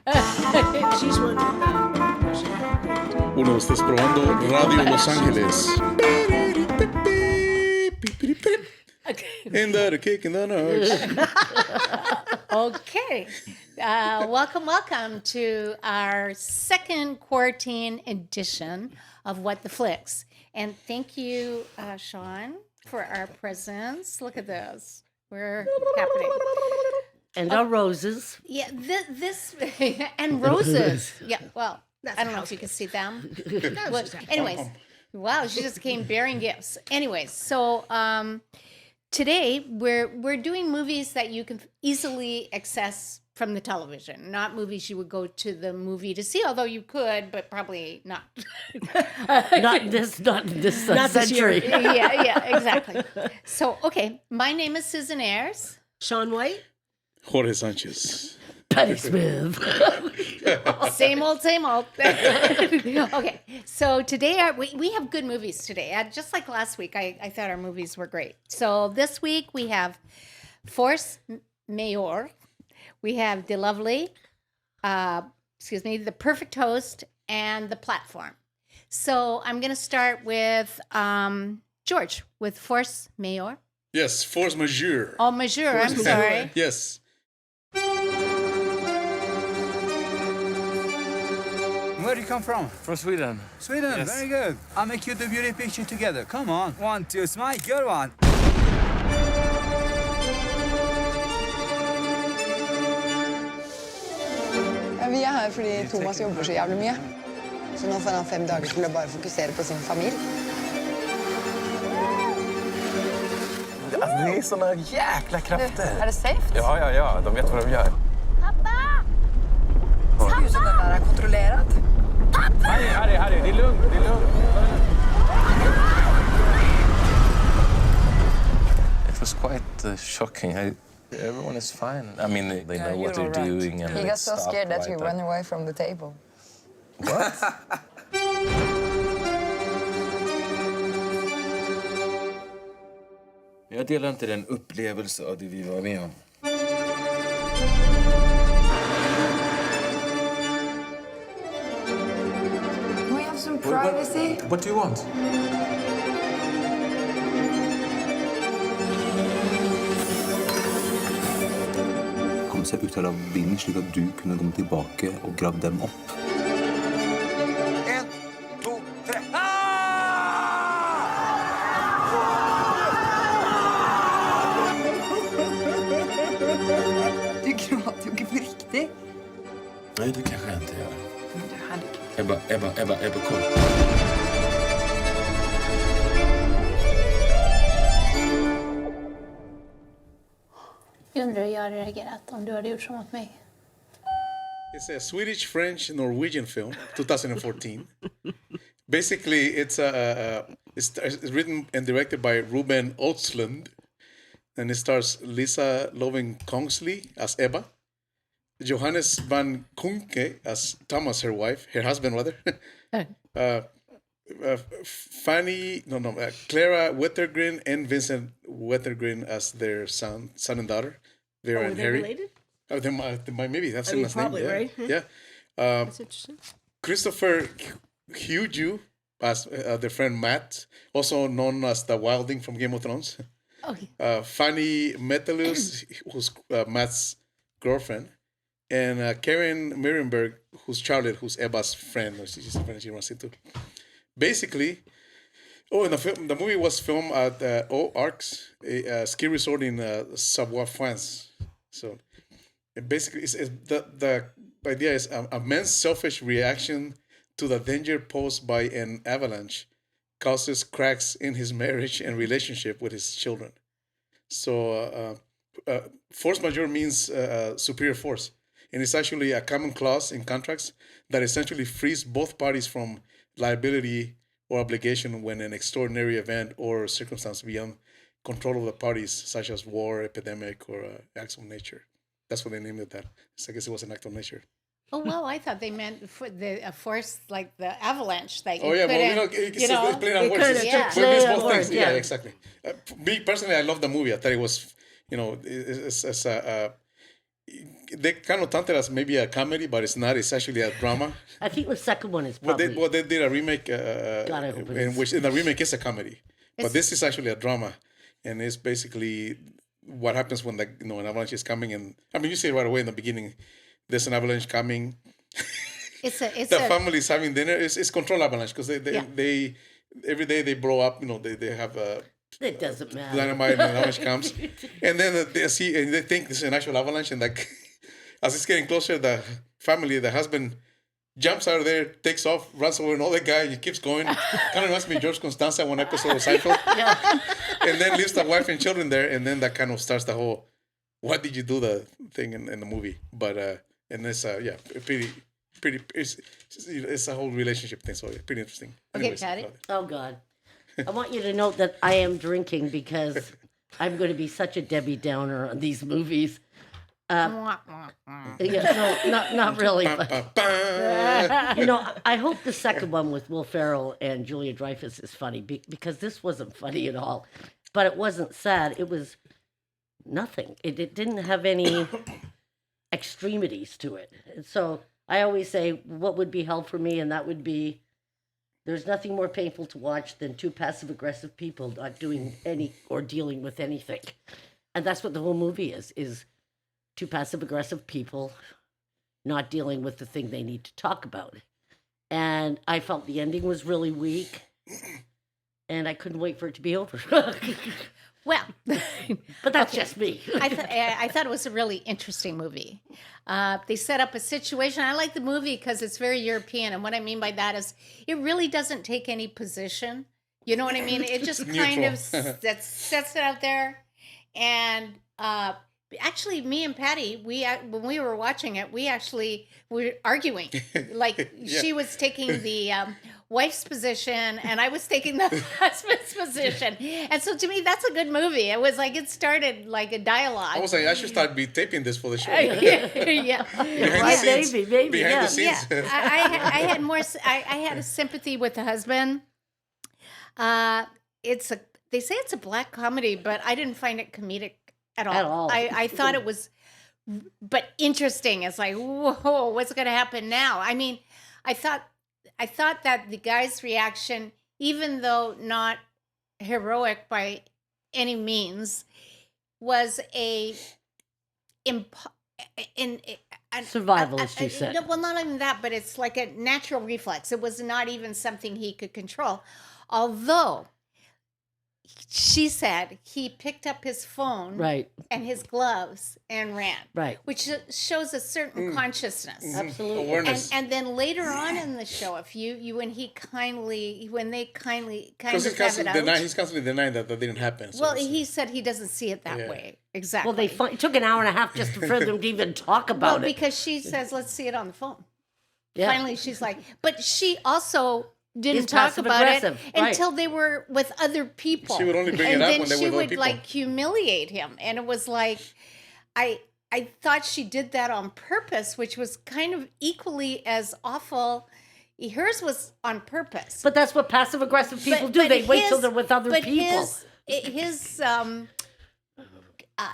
She's wondering. Uno, estás probando Radio Los Ángeles. And the kick in the nose. Okay. Welcome to our second quarantine edition of What the Flicks. And thank you, Sean, for our presence. Look at this. We're happening. And our roses. Yeah, this and roses. Yeah, well, I don't know if you can see them. Well, anyways, wow, she just came bearing gifts. Anyways, so today we're doing movies that you can easily access from the television, not movies you would go to the movie to see, although you could, but probably not. Not this century. Yeah, exactly. So, okay, my name is Susan Ayers. Sean White. Jorge Sanchez. Patty Smith. Same old. Okay, so today we have good movies today. Just like last week, I thought our movies were great. So this week we have Force Majeure, we have The Lovely, The Perfect Host, and The Platform. So I'm going to start with George with Force Majeure. Yes, Force Majeure. Oh, Majeure, I'm sorry. Yes. Where do you come from? From Sweden. Sweden, Yes. very good. I'll make you the beauty picture together. Come on. 1, 2, smile. Good one. Vi er her fordi Thomas jobber så jævlig mye. Så nå får han 5 dager til å bare fokusere på sin familie. Alltså, det är såna jäkla krafter. Er det safe? Ja. De vet vad de gör. Ser ut som den der er kontrollert. Harry, det är lugnt. It was quite shocking. Everyone is fine. I mean, they know what they're doing. And He got so stop scared that he right ran there. away from the table. What? Jag delar inte den upplevelse av det vi var med om. Can we have some privacy? What do you want? Kom seg ut av vinden slik at du kunne komme tilbake og grave dem opp. 1, 2, 3. Du gråter jo ikke på riktig. Nej, det kanske jag inte gör. Herregud. Ebba, kom. Jag undrar hur jag hade reagerat om du hade gjort så mot mig. It's a Swedish-French-Norwegian film, 2014. Basically, it's written and directed by Ruben Östlund, and it stars Lisa Loven-Kongsley as Ebba, Johannes van Kunke as Thomas, her husband rather, Clara Wettergren and Vincent Wettergren as their son and daughter. Vera and Harry. Related? Maybe that's I mean, his name. probably, Yeah. right? Yeah. That's interesting. Christopher Hugh as their friend Matt, also known as the Wilding from Game of Thrones. Okay. Fanny Metellus, who's Matt's girlfriend, and Karen Mirenberg, who's Charlotte, who's Ebba's friend. She's a friend she runs into. Basically, in the movie was filmed at Eau Arcs, a ski resort in Savoie, France. So basically, the idea is a man's selfish reaction to the danger posed by an avalanche causes cracks in his marriage and relationship with his children. So force majeure means superior force. And it's actually a common clause in contracts that essentially frees both parties from liability or obligation when an extraordinary event or circumstance beyond control of the parties, such as war, epidemic, or acts of nature. That's what they named it that. So I guess it was an act of nature. Oh, well, I thought they meant for a force like the avalanche that you Oh, yeah, couldn't, it's playing on words. couldn't Yeah. So it means both play on things. words, Yeah, yeah. exactly. Me, personally, I love the movie. I thought it was, it's they kind of touted as maybe a comedy, but it's not. It's actually a drama. I think the second one is But probably. they did a remake, God, I hope it in is. which in the remake is a comedy, but this is actually a drama, and it's basically what happens when an avalanche is coming. And I mean, you see it right away in the beginning. There's an avalanche coming. It's The family's having dinner. It's controlled avalanche because Yeah. they every day they blow up. They have It doesn't matter. dynamite and the avalanche comes, and then they see and they think this is an actual avalanche, and like as it's getting closer, the family, the husband jumps out of there, takes off, runs over another guy, and he keeps going. Kind of reminds me of George Constanza, one episode of Seinfeld. And then leaves the wife and children there, and then that kind of starts the whole "what did you do" the thing in the movie. But and it's pretty. It's a whole relationship thing, so pretty interesting. Okay, Patty. Oh, God. I want you to note that I am drinking because I'm going to be such a Debbie Downer on these movies. Yeah, no, not really. But, I hope the second one with Will Ferrell and Julia Dreyfus is funny because this wasn't funny at all. But it wasn't sad. It was nothing. It didn't have any extremities to it. And so I always say, what would be hell for me? And that would be, there's nothing more painful to watch than two passive-aggressive people not doing any or dealing with anything. And that's what the whole movie is two passive-aggressive people not dealing with the thing they need to talk about. And I felt the ending was really weak, and I couldn't wait for it to be over. Well, But that's just me. I thought it was a really interesting movie. They set up a situation. I like the movie because it's very European. And what I mean by that is it really doesn't take any position. You know what I mean? It just kind of sets it out there. And actually, me and Patty, when we were watching it, we actually were arguing. Like she was taking the wife's position and I was taking the husband's position. And so to me, that's a good movie. It was like it started like a dialogue. I was like, I should start taping this for the show. Yeah. Behind the scenes. Maybe, Behind yeah. the scenes. I had more. I had a sympathy with the husband. They say it's a black comedy, but I didn't find it comedic at all. At all. I thought it was, but interesting. It's like, whoa, what's going to happen now? I mean, I thought that the guy's reaction, even though not heroic by any means, was Survivalist, you said. No, well, not even that, but it's like a natural reflex. It was not even something he could control. Although she said he picked up his phone Right. and his gloves and ran. Right. Which shows a certain consciousness. Absolutely. Awareness. And then later on in the show, if when they kindly kind Because of have it out. he's constantly denying that didn't happen. So Well, it's, he said he doesn't see it that Yeah. way. Exactly. Well, it took an hour and a half just for them to even talk about it. because she says, let's see it on the phone. Yeah. Finally, she's like, but she also didn't He's talk about it passive-aggressive, right. until they were with other people. She would only bring and it up then when they were she with other would people. like humiliate him, and it was like, I thought she did that on purpose, which was kind of equally as awful. Hers was on purpose. But that's what passive aggressive people do. But They wait till his- they're with other but people. His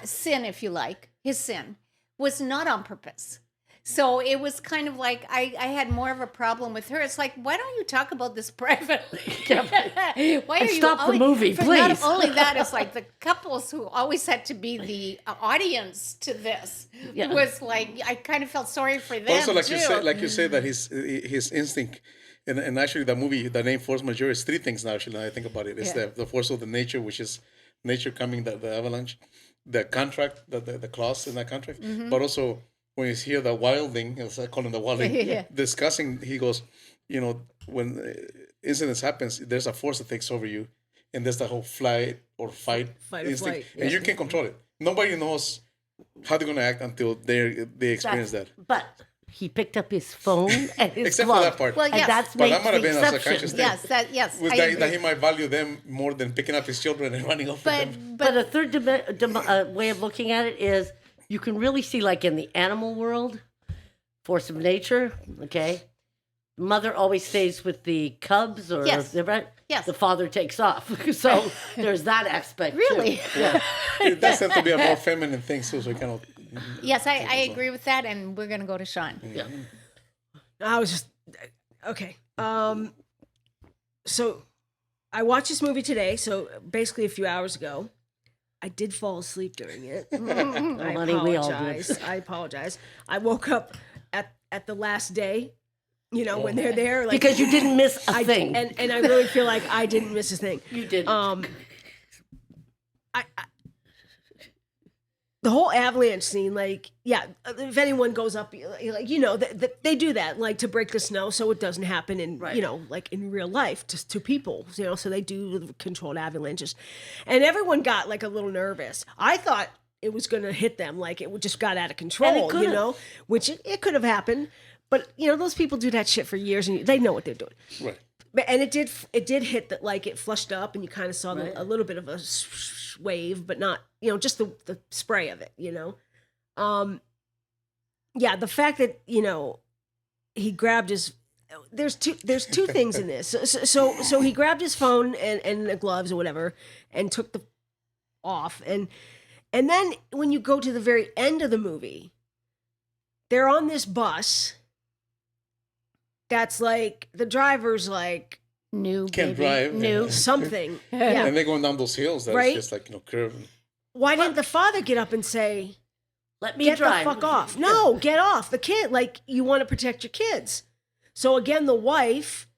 sin, if you like, his sin was not on purpose. So it was kind of like I had more of a problem with her. It's like, why don't you talk about this privately? Why are And you stop the always- movie, for Not please. only that, it's like the couples who always had to be the audience to this Yeah. was like I kind of felt sorry for them But also, like too. you say that his instinct, and actually the movie, the name Force Majeure is three things now. Actually, now I think about it, it's Yeah. the force of the nature, which is nature coming, the avalanche, the contract, the clause in that contract, Mm-hmm. but also when you hear the wilding, as I call him the wilding, Yeah. discussing, he goes, when incidents happens, there's a force that takes over you, and there's the whole flight or fight Fight or instinct, flight, and you can't control it. Nobody knows how they're gonna act until they experience that. But he picked up his phone and his Except for glove. that part. Well, And yes. that's But makes that might have the been a exception. subconscious thing. Yes, Was I that agree. he might value them more than picking up his children and running off with them. But a third way of looking at it is you can really see, like in the animal world, force of nature, okay? Mother always stays with the cubs, or Yes. the father takes off. So there's that aspect. Really? Too. Yeah. It does tend to be a more feminine thing, so kind of Yes, I agree with that, and we're going to go to Sean. Yeah. I was just okay. So I watched this movie today. So basically, a few hours ago, I did fall asleep during it. I honey, we all did. apologize. I apologize. I woke up at the last day. You know, when they're there, like, Because you didn't miss a thing. and I really feel like I didn't miss a thing. You didn't. The whole avalanche scene, like, yeah, if anyone goes up, like, you know, they do that, like, to break the snow so it doesn't happen in, Right. you know, like in real life to people, you know, so they do controlled avalanches. And everyone got, like, a little nervous. I thought it was going to hit them, like, it just got out of control, could've. you know, which it could have happened. But, you know, those people do that shit for years, and they know what they're doing. Right. And it did hit that, like, it flushed up, and you kind of saw Right. a little bit of a wave, but not, you know, just the spray of it, you know. Yeah, the fact that, you know, he grabbed his. There's two things in this. So he grabbed his phone and the gloves or whatever, and took the off, and then when you go to the very end of the movie, they're on this bus. That's like the driver's like New Can't baby. drive. New. something. Yeah. And they're going down those hills that's Right. just like, you know, curving. Why didn't the father get up and say, Let me "Get drive. the fuck off"? No, get off. The kid, like, you want to protect your kids. So again, the wife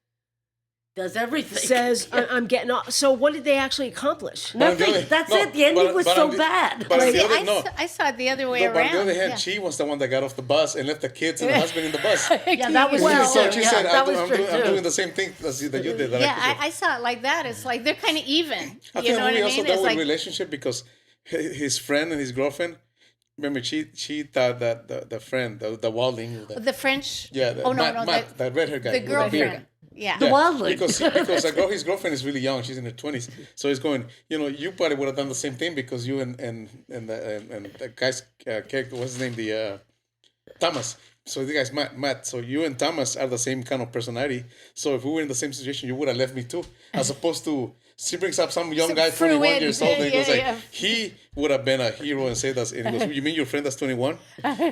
Does everything. says, "I'm getting off." So what did they actually accomplish? Nothing. But That's no, it. The ending but- was but so on the- bad. but on See, the other, no. I saw it the other way No, but around. on the other hand, Yeah. she was the one that got off the bus and left the kids and the husband in the bus. Yeah, that was Well, true. So she Yeah, said, that I'm was true, I'm too. doing the same thing that you did. That Yeah, I saw it like that. It's like they're kind of even. I You think know the what I movie also mean? dealt It's with like relationship because his friend and his girlfriend, remember, she thought that the friend, the wildling, the French. yeah, the, Oh no, Matt, no, Matt, that red hair guy, the with the beard. girlfriend. Yeah. The wildling. Because his girlfriend is really young. She's in her 20s. So he's going, you know, you probably would have done the same thing because you and the guy's character, what's his name? The Thomas. So the guy's Matt. So you and Thomas are the same kind of personality. So if we were in the same situation, you would have left me too. As opposed to, she brings up some young guy, 21 fluid. years old, and he goes like, Yeah. he would have been a hero and saved us. And he goes, you mean your friend that's 21?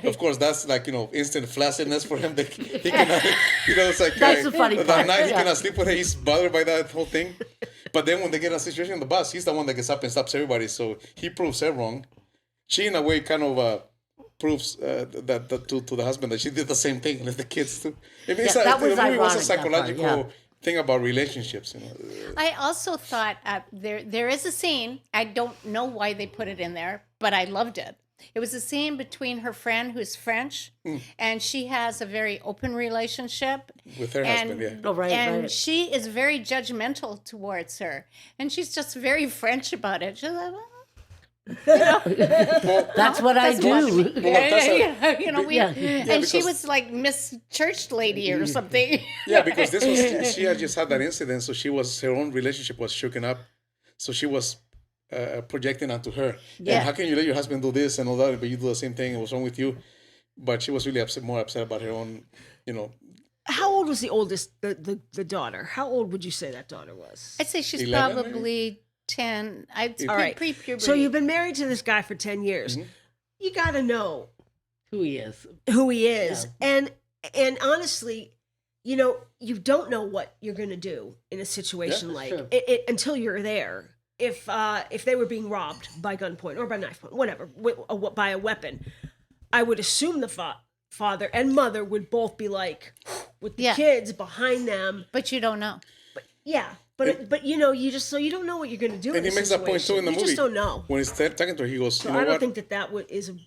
Of course, that's like, you know, instant flaccidness for him. That he cannot, you know, it's like, That's the funny that part, night he yeah. cannot sleep with her. He's bothered by that whole thing. But then when they get in a situation on the bus, he's the one that gets up and stops everybody. So he proves her wrong. She, in a way, kind of proves that to the husband that she did the same thing with the kids too. I mean, that was the movie was a ironic, that part, psychological yeah. thing about relationships. You know, I also thought there is a scene. I don't know why they put it in there, but I loved it. It was a scene between her friend who's French, and she has a very open relationship with her and, husband. Yeah. Oh, right, and right. she is very judgmental towards her, and she's just very French about it. She's like, That's what I do. you know, we, Yeah. and she because- was like Miss Church Lady or something. Yeah, because this was she had just had that incident, so her own relationship was shaken up, so she was projecting onto her. Yeah. And how can you let your husband do this and all that, but you do the same thing? What's wrong with you? But she was really more upset about her own, you know. How old was the oldest, the daughter? How old would you say that daughter was? I'd say she's 11 probably 10. All right. Pre-puberty. So you've been married to this guy for 10 years. You got to know Who he is. who he is. And honestly, you know, you don't know what you're going to do in a situation that's like true. it until you're there. If they were being robbed by gunpoint or by knife point, whatever, by a weapon, I would assume the father and mother would both be like with the Yeah. kids behind them. But you don't know. Yeah. But you know, you don't know what you're going to do. And in he a makes that point too in the situation. movie. You just don't know. When he's talking to her, he goes, So you know I don't what? think that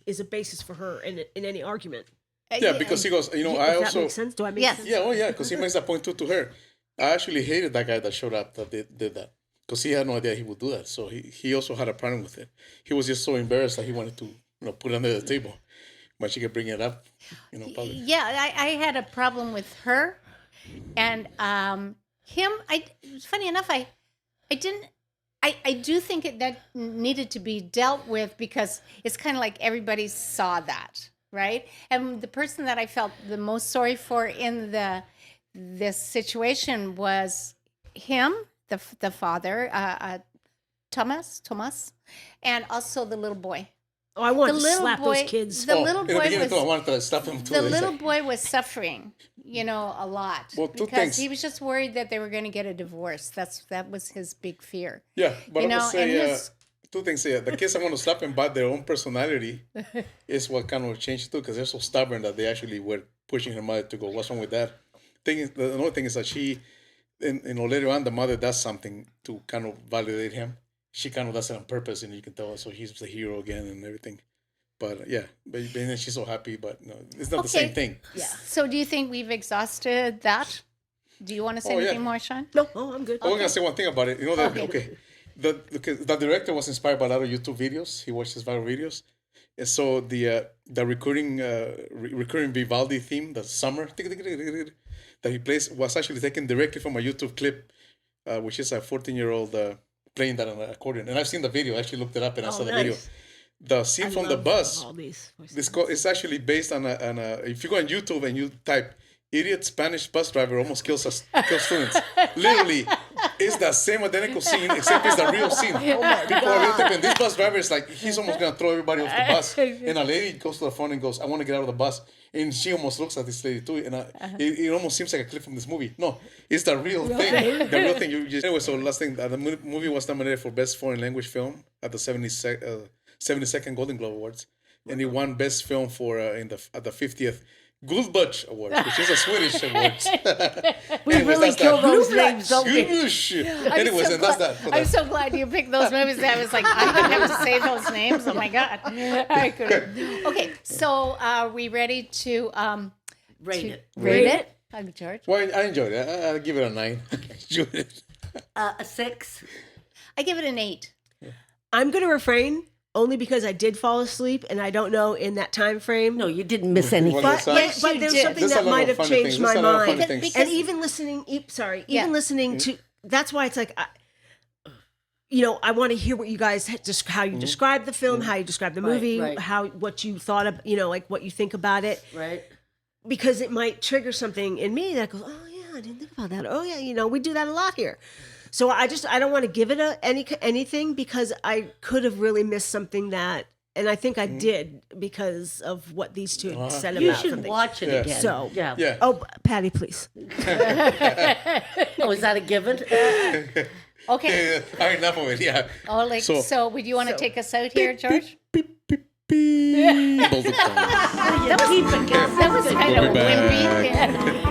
is a basis for her in any argument. Yeah, because he goes, you know, I If that also. makes sense. Do I make Yes. sense? Yeah, oh yeah, because he makes that point too to her. I actually hated that guy that showed up that did that. Because he had no idea he would do that. So he also had a problem with it. He was just so embarrassed that he wanted to, put it under the table. But she could bring it up, public. Yeah, I had a problem with her, and him. Funny enough, I didn't. I do think that needed to be dealt with because it's kind of like everybody saw that, right? And the person that I felt the most sorry for in this situation was him, the father, Thomas, and also the little boy. Oh, I want The to little slap boy, those kids. the little in the boy beginning, too, I was wanted to slap him too. the It's little like- boy was suffering, a lot Well, two because things. he was just worried that they were going to get a divorce. That was his big fear. Yeah, but You I would know, say and his- two things. Yeah, the kids I want to slap them, but their own personality is what kind of changed too, because they're so stubborn that they actually were pushing her mother to go. What's wrong with that? Another thing is that she, later on, the mother does something to kind of validate him. She kind of does it on purpose, and you can tell. So he's the hero again and everything. But yeah, but then she's so happy. But no, it's not the same thing. Yeah. So do you think we've exhausted that? Do you want to say Oh, yeah. anything more, Sean? No, I'm good. I was gonna say one thing about it. You know that the director was inspired by a lot of YouTube videos. He watches viral videos, and so the recurring Vivaldi theme, the summer that he plays, was actually taken directly from a YouTube clip, which is a 14-year-old playing that on an accordion. And I've seen the video. I actually looked it up and I saw the video. nice. The scene from the love bus. all these voices. It's actually based on a. If you go on YouTube and you type "idiot Spanish bus driver almost kills students," literally, it's the same identical scene except it's the real scene. People are really thinking this bus driver is like he's almost gonna throw everybody off the bus, and a lady goes to the front and goes, "I want to get out of the bus," and she almost looks at this lady too, and it almost seems like a clip from this movie. No, it's the real thing. The real thing. Anyway, so last thing, the movie was nominated for Best Foreign Language Film at the 72nd Golden Globe Awards, and it won Best Film for at the 50th Guldbach Awards, which is a Swedish award. We Anyways, really that's kill that. those names, don't we? Anyways, and that's that. For I'm that. so glad you picked those movies. I was like, I'm going to have to say those names. Oh my God. I couldn't. Okay, so are we ready to Rate it. rate it? George? Well, I enjoyed it. I'll give it a 9. Enjoyed it. A 6. I give it an 8. I'm going to refrain only because I did fall asleep and I don't know in that time frame. No, you didn't miss anything. Well, But, Yes, but you there's did. something There's a that lot might of have funny changed things. my There's a lot of mind. funny things. And even listening, listening to, that's why it's like, I want to hear what you guys, just how you describe the film, how you describe the movie, right. what you thought of, like what you think about it. Right? Because it might trigger something in me that goes, oh yeah, I didn't think about that. Oh yeah, we do that a lot here. So I don't want to give it anything because I could have really missed something that, and I think I did because of what these two had said You about should something. watch it Yeah. again. So- yeah. Yeah. Oh, Patty, please. Oh, is that a given? Okay. All right, enough of it. Yeah. So would you want to take us out here, George? That Keep it. That was kind of We're back. wimpy.